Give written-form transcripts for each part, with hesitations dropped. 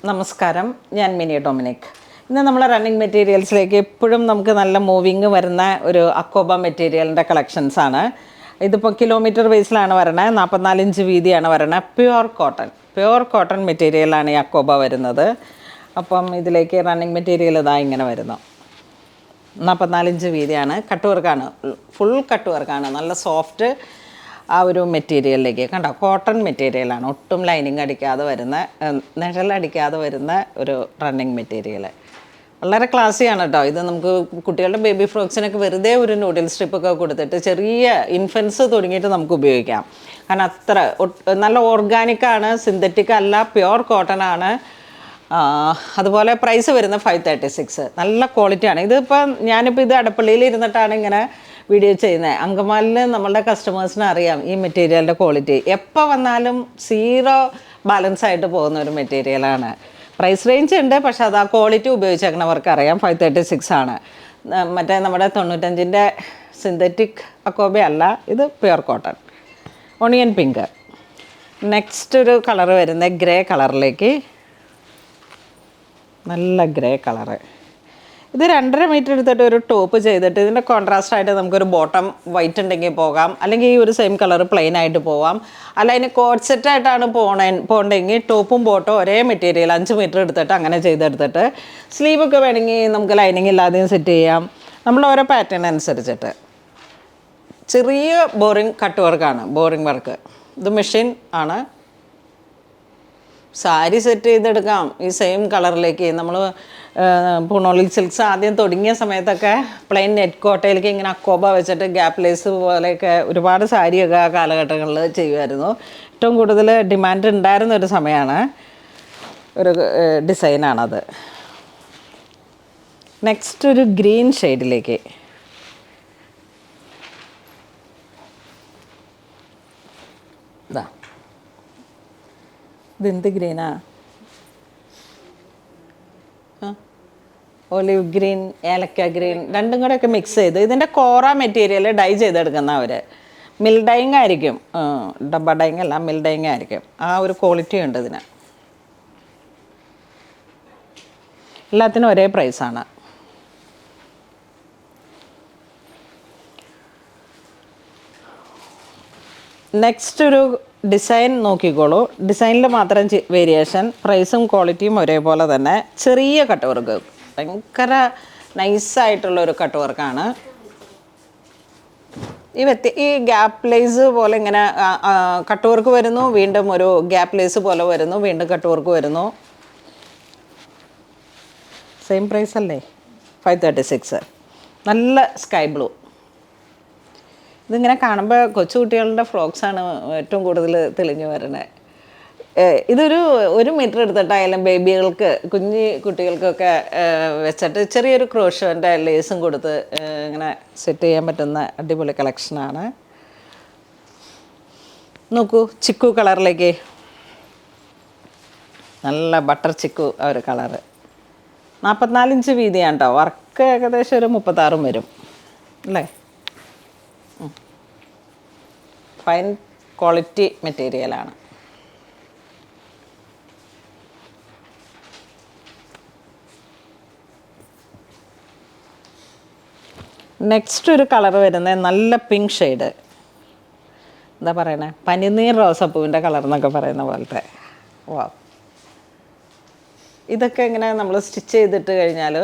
നമസ്കാരം, ഞാൻ mini Dominic. ഇന്ന് നമ്മൾ റണ്ണിങ് മെറ്റീരിയൽസിലേക്ക് എപ്പോഴും നമുക്ക് നല്ല മൂവിങ് വരുന്ന ഒരു അക്കോബ മെറ്റീരിയലിൻ്റെ കളക്ഷൻസാണ്. ഇതിപ്പോൾ കിലോമീറ്റർ ബേസിലാണ് വരണത്. 44 ഇഞ്ച് വീതിയാണ് വരണത്. പ്യുവർ കോട്ടൺ മെറ്റീരിയലാണ് ഈ അക്കോബ വരുന്നത്. അപ്പം ഇതിലേക്ക് റണ്ണിങ് മെറ്റീരിയൽ ഇതാ ഇങ്ങനെ വരുന്നു. 44 ഇഞ്ച് വീതിയാണ്. കട്ട് വർക്കാണ്, ഫുൾ കട്ട് വർക്കാണ്. നല്ല സോഫ്റ്റ് ആ ഒരു മെറ്റീരിയലിലേക്ക് കണ്ടോ, കോട്ടൺ മെറ്റീരിയലാണ്. ഒട്ടും ലൈനിങ് അടിക്കാതെ വരുന്ന, നിഴലടിക്കാതെ വരുന്ന ഒരു റണ്ണിങ് മെറ്റീരിയൽ. വളരെ ക്ലാസ്സിയാണ് കേട്ടോ. ഇത് നമുക്ക് കുട്ടികളുടെ ബേബി ഫ്രോക്സിനൊക്കെ വെറുതെ ഒരു നൂഡിൽ സ്ട്രിപ്പൊക്കെ കൊടുത്തിട്ട് ചെറിയ ഇൻഫൻസ് തുടങ്ങിയിട്ട് നമുക്ക് ഉപയോഗിക്കാം. കാരണം അത്ര നല്ല ഓർഗാനിക്കാണ്, സിന്തറ്റിക് അല്ല, പ്യുവർ കോട്ടൺ ആണ്. അതുപോലെ പ്രൈസ് വരുന്നത് 536. നല്ല ക്വാളിറ്റിയാണ്. ഇതിപ്പോൾ ഞാനിപ്പോൾ ഇത് അടപ്പള്ളിയിൽ ഇരുന്നിട്ടാണ് ഇങ്ങനെ വീഡിയോ ചെയ്യുന്നത്. അങ്കമാലിൽ നമ്മളുടെ കസ്റ്റമേഴ്സിന് അറിയാം ഈ മെറ്റീരിയലിൻ്റെ ക്വാളിറ്റി. എപ്പോൾ വന്നാലും സീറോ ബാലൻസ് ആയിട്ട് പോകുന്ന ഒരു മെറ്റീരിയലാണ്. പ്രൈസ് റേഞ്ച് ഉണ്ട്, പക്ഷെ അത് ആ ക്വാളിറ്റി ഉപയോഗിച്ചേക്കണവർക്ക് അറിയാം. 536 ആണ്. മറ്റേ നമ്മുടെ 95-ൻ്റെ സിന്തറ്റിക് അക്കോബ അല്ല, ഇത് pure cotton. Onion pink. Next ഒരു കളർ വരുന്നത് ഗ്രേ കളറിലേക്ക്. നല്ല ഗ്രേ കളറ്. ഇത് 2.5 മീറ്റർ എടുത്തിട്ട് ഒരു ടോപ്പ് ചെയ്തിട്ട് ഇതിൻ്റെ കോൺട്രാസ്റ്റായിട്ട് നമുക്കൊരു ബോട്ടം വൈറ്റ് ഉണ്ടെങ്കിൽ പോകാം, അല്ലെങ്കിൽ ഈ ഒരു സെയിം കളർ പ്ലെയിൻ ആയിട്ട് പോവാം. അല്ല അതിന് കോട്ട് സെറ്റായിട്ടാണ് പോകണമെങ്കിൽ ടോപ്പും ബോട്ടും ഒരേ മെറ്റീരിയൽ 5 മീറ്റർ എടുത്തിട്ട് അങ്ങനെ ചെയ്തെടുത്തിട്ട് സ്ലീവൊക്കെ വേണമെങ്കിൽ നമുക്ക് ലൈനിങ് ഇല്ലാതെയും സെറ്റ് ചെയ്യാം. നമ്മൾ ഓരോ പാറ്റേൺ അനുസരിച്ചിട്ട്. ചെറിയ ബോറിങ് കട്ട് വർക്കാണ്, ബോറിങ് വർക്ക്. ഇത് മെഷീൻ ആണ്. സാരി സെറ്റ് ചെയ്തെടുക്കാം ഈ സെയിം കളറിലേക്ക്. നമ്മൾ പൂണോളിൽ സിൽക്സ് ആദ്യം തുടങ്ങിയ സമയത്തൊക്കെ പ്ലെയിൻ നെറ്റ് കോട്ടയിലേക്ക് ഇങ്ങനെ അക്കോബ വെച്ചിട്ട് ഗ്യാപ്പ് ലേസ് പോലെയൊക്കെ ഒരുപാട് സാരിയൊക്കെ ആ കാലഘട്ടങ്ങളിൽ ചെയ്യുമായിരുന്നു. ഏറ്റവും കൂടുതൽ ഡിമാൻഡ് ഉണ്ടായിരുന്ന ഒരു സമയമാണ്, ഒരു ഡിസൈനാണത്. നെക്സ്റ്റ് ഒരു ഗ്രീൻ ഷെയ്ഡിലേക്ക്. ഇതാ, ഇതെന്ത് ഗ്രീനാ? ഒലിവ് ഗ്രീൻ, ഏലക്ക ഗ്രീൻ, രണ്ടും കൂടെ ഒക്കെ മിക്സ് ചെയ്ത് ഇതിൻ്റെ കോറ മെറ്റീരിയൽ ഡൈ ചെയ്തെടുക്കുന്ന അവർ മിൽ ഡൈങ് ആയിരിക്കും. ഡബ്ബ ഡൈങ് അല്ല, മിൽ ഡൈങ് ആയിരിക്കും. ആ ഒരു ക്വാളിറ്റി ഉണ്ട് ഇതിന്. എല്ലാത്തിനും ഒരേ പ്രൈസാണ്. നെക്സ്റ്റ് ഒരു ഡിസൈൻ നോക്കിക്കോളൂ. ഡിസൈനിൽ മാത്രം വേരിയേഷൻ, പ്രൈസും ക്വാളിറ്റിയും ഒരേപോലെ തന്നെ. ചെറിയ കട്ട് വർക്ക്, ഭയങ്കര നൈസായിട്ടുള്ളൊരു കട്ട് വർക്കാണ്. ഈ ഗ്യാപ്പ് ലേസ് പോലെ ഇങ്ങനെ കട്ട് വർക്ക് വരുന്നു, വീണ്ടും ഒരു ഗ്യാപ്പ് ലേസ് പോലെ വരുന്നു, വീണ്ടും കട്ട് വർക്ക് വരുന്നു. സെയിം പ്രൈസ് അല്ലേ? 536. നല്ല സ്കൈ ബ്ലൂ. ഇതിങ്ങനെ കാണുമ്പോൾ കൊച്ചുകുട്ടികളുടെ ഫ്രോക്സാണ് ഏറ്റവും കൂടുതൽ തെളിഞ്ഞു വരുന്നത്. ഇതൊരു 1 മീറ്റർ എടുത്തിട്ടായാലും ബേബികൾക്ക്, കുഞ്ഞു കുട്ടികൾക്കൊക്കെ വെച്ചിട്ട് ചെറിയൊരു ക്രോഷോൻ്റെ ലേസും കൊടുത്ത് ഇങ്ങനെ സെറ്റ് ചെയ്യാൻ പറ്റുന്ന അടിപൊളി കളക്ഷനാണ്. നോക്കൂ, ചിക്കു കളറിലേക്ക്. നല്ല ബട്ടർ ചിക്കു ആ ഒരു കളറ്. 44 ഇഞ്ച് വീതിയാണ് കേട്ടോ. വർക്ക് ഏകദേശം ഒരു 36 വരും അല്ലേ? ഫൈൻ ക്വാളിറ്റി മെറ്റീരിയലാണ്. നെക്സ്റ്റ് ഒരു കളർ വരുന്നത് നല്ല പിങ്ക് ഷെയ്ഡ്. എന്താ പറയണേ, പനിനീർ റോസപ്പൂവിൻ്റെ കളർ എന്നൊക്കെ പറയുന്ന പോലത്തെ. വാ, ഇതൊക്കെ ഇങ്ങനെ നമ്മൾ സ്റ്റിച്ച് ചെയ്തിട്ട് കഴിഞ്ഞാൽ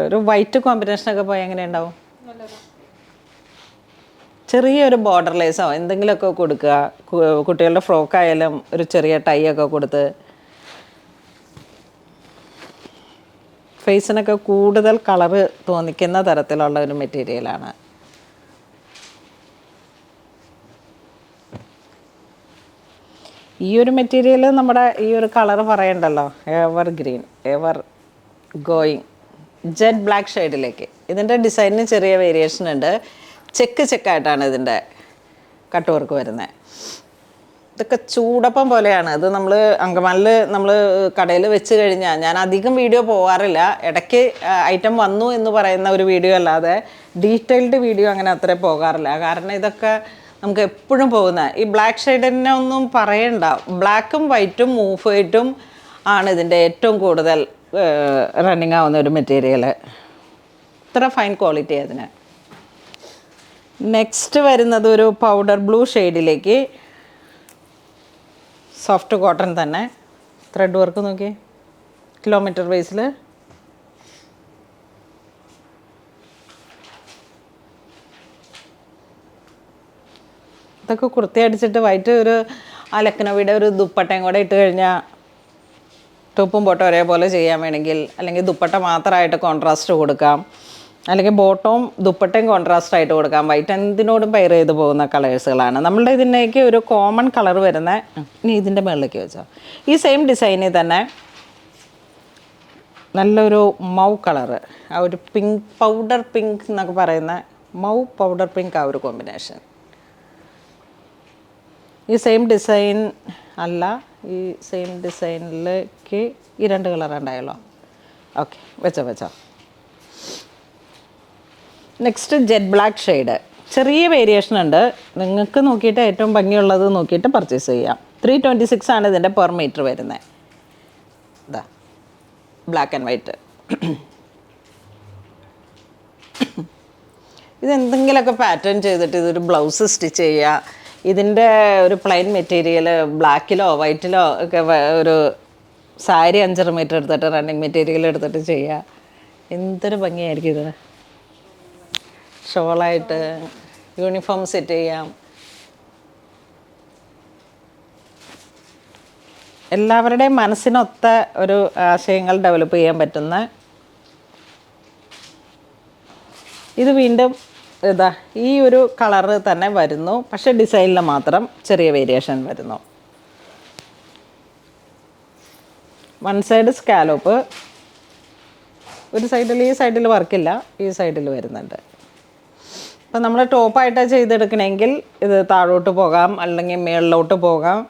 ഒരു വൈറ്റ് കോമ്പിനേഷനൊക്കെ പോയാൽ എങ്ങനെ ഉണ്ടാവും? ചെറിയൊരു ബോർഡർ ലേസോ എന്തെങ്കിലുമൊക്കെ കൊടുക്കുക. കുട്ടികളുടെ ഫ്രോക്കായാലും ഒരു ചെറിയ ടൈ ഒക്കെ കൊടുത്ത് ഫേസിനൊക്കെ കൂടുതൽ കളറ് തോന്നിക്കുന്ന തരത്തിലുള്ള ഒരു മെറ്റീരിയലാണ്. ഈ ഒരു മെറ്റീരിയൽ നമ്മുടെ ഈ ഒരു കളറ് പറയണ്ടല്ലോ, ever green, ever going jet black ഷെയ്ഡിലേക്ക്. ഇതിൻ്റെ ഡിസൈനിന് ചെറിയ വേരിയേഷൻ ഉണ്ട്. ചെക്കായിട്ടാണ് ഇതിൻ്റെ കട്ട് വർക്ക് വരുന്നത്. ഇതൊക്കെ ചൂടപ്പം പോലെയാണ്. ഇത് നമ്മൾ അങ്കമാലിൽ നമ്മൾ കടയിൽ വെച്ച് കഴിഞ്ഞാൽ, ഞാൻ അധികം വീഡിയോ പോകാറില്ല, ഇടയ്ക്ക് ഐറ്റം വന്നു എന്ന് പറയുന്ന ഒരു വീഡിയോ അല്ലാതെ ഡീറ്റെയിൽഡ് വീഡിയോ അങ്ങനെ അത്ര പോകാറില്ല. കാരണം ഇതൊക്കെ നമുക്ക് എപ്പോഴും പോകുന്ന ഈ ബ്ലാക്ക് ഷെയ്ഡിനെ ഒന്നും പറയണ്ട. ബ്ലാക്കും വൈറ്റും ഓഫ് വൈറ്റും ആണ് ഇതിൻ്റെ ഏറ്റവും കൂടുതൽ റണ്ണിങ് ആവുന്ന ഒരു മെറ്റീരിയൽ. ഇത്ര ഫൈൻ ക്വാളിറ്റി അതിന്. നെക്സ്റ്റ് വരുന്നത് ഒരു പൗഡർ ബ്ലൂ ഷെയ്ഡിലേക്ക് സോഫ്റ്റ് കോട്ടൺ തന്നെ. ത്രെഡ് വർക്ക് നോക്കി, കിലോമീറ്റർ ബേസിൽ. ഇതൊക്കെ കുർത്തി അടിച്ചിട്ട് വൈറ്റ് ഒരു ആ ലക്നവിയുടെ ഒരു ദുപ്പട്ടയും കൂടെ ഇട്ട് കഴിഞ്ഞാൽ ടോപ്പും ബോട്ടം ഒരേപോലെ ചെയ്യാൻ വേണമെങ്കിൽ, അല്ലെങ്കിൽ ദുപ്പട്ട മാത്രമായിട്ട് കോൺട്രാസ്റ്റ് കൊടുക്കാം, അല്ലെങ്കിൽ ബോട്ടവും ദുപ്പട്ടയും കോൺട്രാസ്റ്റ് ആയിട്ട് കൊടുക്കാം. വൈറ്റ് എന്തിനോടും പെയർ ചെയ്ത് പോകുന്ന കളേഴ്സുകളാണ്. നമ്മളുടെ ഇതിലേക്ക് ഒരു കോമൺ കളർ വരുന്ന, ഇനി ഇതിൻ്റെ മുകളിലേക്ക് വെച്ചോ, ഈ സെയിം ഡിസൈനിൽ തന്നെ നല്ലൊരു മൗ കളറ്, ആ ഒരു പിങ്ക്, പൗഡർ പിങ്ക് എന്നൊക്കെ പറയുന്ന മൗ പൗഡർ പിങ്ക്, ആ ഒരു കോമ്പിനേഷൻ. ഈ സെയിം ഡിസൈൻ അല്ല, ഈ സെയിം ഡിസൈനിലേക്ക് ഈ 2 കളർ ഉണ്ടായല്ലോ. ഓക്കെ, വെച്ചോ. Next jet black shade. ചെറിയ വേരിയേഷൻ ഉണ്ട്, നിങ്ങൾക്ക് നോക്കിയിട്ട് ഏറ്റവും ഭംഗിയുള്ളത് നോക്കിയിട്ട് പർച്ചേസ് ചെയ്യാം. 326 ആണ് ഇതിൻ്റെ പെർ മീറ്റർ വരുന്നത്. ഇതാ ബ്ലാക്ക് ആൻഡ് വൈറ്റ്. ഇതെന്തെങ്കിലുമൊക്കെ പാറ്റേൺ ചെയ്തിട്ട് ഇതൊരു ബ്ലൗസ് സ്റ്റിച്ച് ചെയ്യുക. ഇതിൻ്റെ ഒരു പ്ലെയിൻ മെറ്റീരിയൽ ബ്ലാക്കിലോ വൈറ്റിലോ ഒക്കെ ഒരു സാരി 5 മീറ്റർ എടുത്തിട്ട് റണ്ണിങ് മെറ്റീരിയൽ എടുത്തിട്ട് ചെയ്യുക. എന്തൊരു ഭംഗിയായിരിക്കും ഇത്. ഷോളായിട്ട് യൂണിഫോം സെറ്റ് ചെയ്യാം. എല്ലാവരുടെയും മനസ്സിനൊത്ത ഒരു ആശയങ്ങൾ ഡെവലപ്പ് ചെയ്യാൻ പറ്റുന്ന ഇത്. വീണ്ടും ഇതാ ഈ ഒരു കളറ് തന്നെ വരുന്നു, പക്ഷേ ഡിസൈനിൽ മാത്രം ചെറിയ വേരിയേഷൻ വരുന്നു. വൺ സൈഡ് സ്കാലോപ്പ്, ഒരു സൈഡിൽ, ഈ സൈഡിൽ വർക്കില്ല, ഈ സൈഡിൽ വരുന്നുണ്ട്. അപ്പം നമ്മൾ ടോപ്പായിട്ടാണ് ചെയ്തെടുക്കണമെങ്കിൽ ഇത് താഴോട്ട് പോകാം, അല്ലെങ്കിൽ മേളിലോട്ട് പോകാം.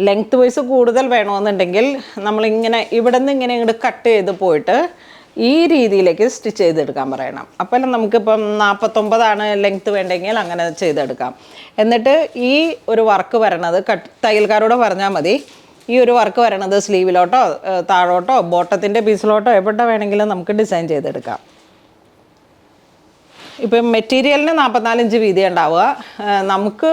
ലെങ്ത്ത് വൈസ് കൂടുതൽ വേണമെന്നുണ്ടെങ്കിൽ നമ്മളിങ്ങനെ ഇവിടെ നിന്ന് ഇങ്ങനെ ഇങ്ങോട്ട് കട്ട് ചെയ്ത് പോയിട്ട് ഈ രീതിയിലേക്ക് സ്റ്റിച്ച് ചെയ്തെടുക്കാൻ പറയണം. അപ്പം നമുക്കിപ്പം 49 ലെങ്ത്ത് വേണ്ടെങ്കിൽ അങ്ങനെ ചെയ്തെടുക്കാം. എന്നിട്ട് ഈ ഒരു വർക്ക് വരണത് തയ്യൽക്കാരോട് പറഞ്ഞാൽ മതി, ഈ ഒരു വർക്ക് വരണത് സ്ലീവിലോട്ടോ താഴോട്ടോ ബോട്ടത്തിൻ്റെ പീസിലോട്ടോ എവിടെ വേണമെങ്കിലും നമുക്ക് ഡിസൈൻ ചെയ്തെടുക്കാം. ഇപ്പം മെറ്റീരിയലിന് 44 ഇഞ്ച് വീതി ഉണ്ടാവുക. നമുക്ക്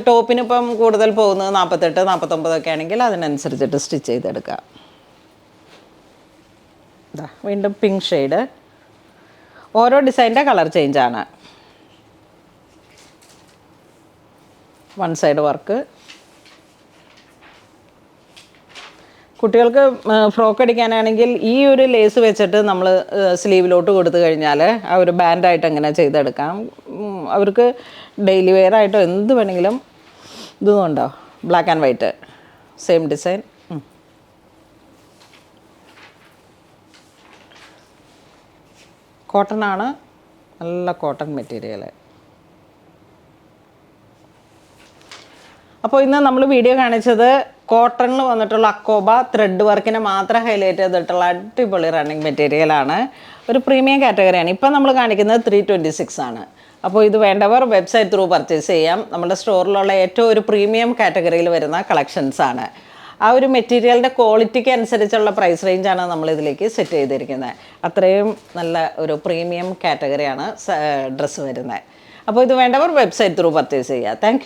ടോപ്പിനിപ്പം കൂടുതൽ പോകുന്നത് 48, 49 ഒക്കെ ആണെങ്കിൽ അതിനനുസരിച്ചിട്ട് സ്റ്റിച്ച് ചെയ്തെടുക്കാം. ഇതാ വീണ്ടും പിങ്ക് ഷെയ്ഡ്. ഓരോ ഡിസൈൻ്റെ കളർ ചേഞ്ചാണ്. One side work. കുട്ടികൾക്ക് ഫ്രോക്ക് അടിക്കാനാണെങ്കിൽ ഈ ഒരു ലേസ് വെച്ചിട്ട് നമ്മൾ സ്ലീവിലോട്ട് കൊടുത്തു കഴിഞ്ഞാൽ ആ ഒരു ബാൻഡായിട്ട് അങ്ങനെ ചെയ്തെടുക്കാം. അവർക്ക് ഡെയിലി വെയർ ആയിട്ടോ എന്ത് വേണമെങ്കിലും. ഇതും ഉണ്ടോ, black and white same design. Cotton ആണ്, നല്ല കോട്ടൺ മെറ്റീരിയൽ. അപ്പോൾ ഇന്ന് നമ്മൾ വീഡിയോ കാണിച്ചത് കോട്ടണിൽ വന്നിട്ടുള്ള അക്കോബ ത്രെഡ് വർക്കിനെ മാത്രം ഹൈലൈറ്റ് ചെയ്തിട്ടുള്ള അടിപൊളി റണ്ണിങ് മെറ്റീരിയലാണ്. ഒരു പ്രീമിയം കാറ്റഗറിയാണ്. ഇപ്പം നമ്മൾ കാണിക്കുന്നത് 326 ആണ്. അപ്പോൾ ഇത് വേണ്ടവർ വെബ്സൈറ്റ് ത്രൂ പർച്ചേസ് ചെയ്യാം. നമ്മുടെ സ്റ്റോറിലുള്ള ഏറ്റവും ഒരു പ്രീമിയം കാറ്റഗറിയിൽ വരുന്ന കളക്ഷൻസാണ്. ആ ഒരു മെറ്റീരിയലിൻ്റെ ക്വാളിറ്റിക്ക് അനുസരിച്ചുള്ള പ്രൈസ് റേഞ്ചാണ് നമ്മളിതിലേക്ക് സെറ്റ് ചെയ്തിരിക്കുന്നത്. അത്രയും നല്ല ഒരു പ്രീമിയം കാറ്റഗറിയാണ് ഡ്രസ്സ് വരുന്നത്. അപ്പോൾ ഇത് വേണ്ടവർ വെബ്സൈറ്റ് ത്രൂ പർച്ചേസ് ചെയ്യുക. താങ്ക്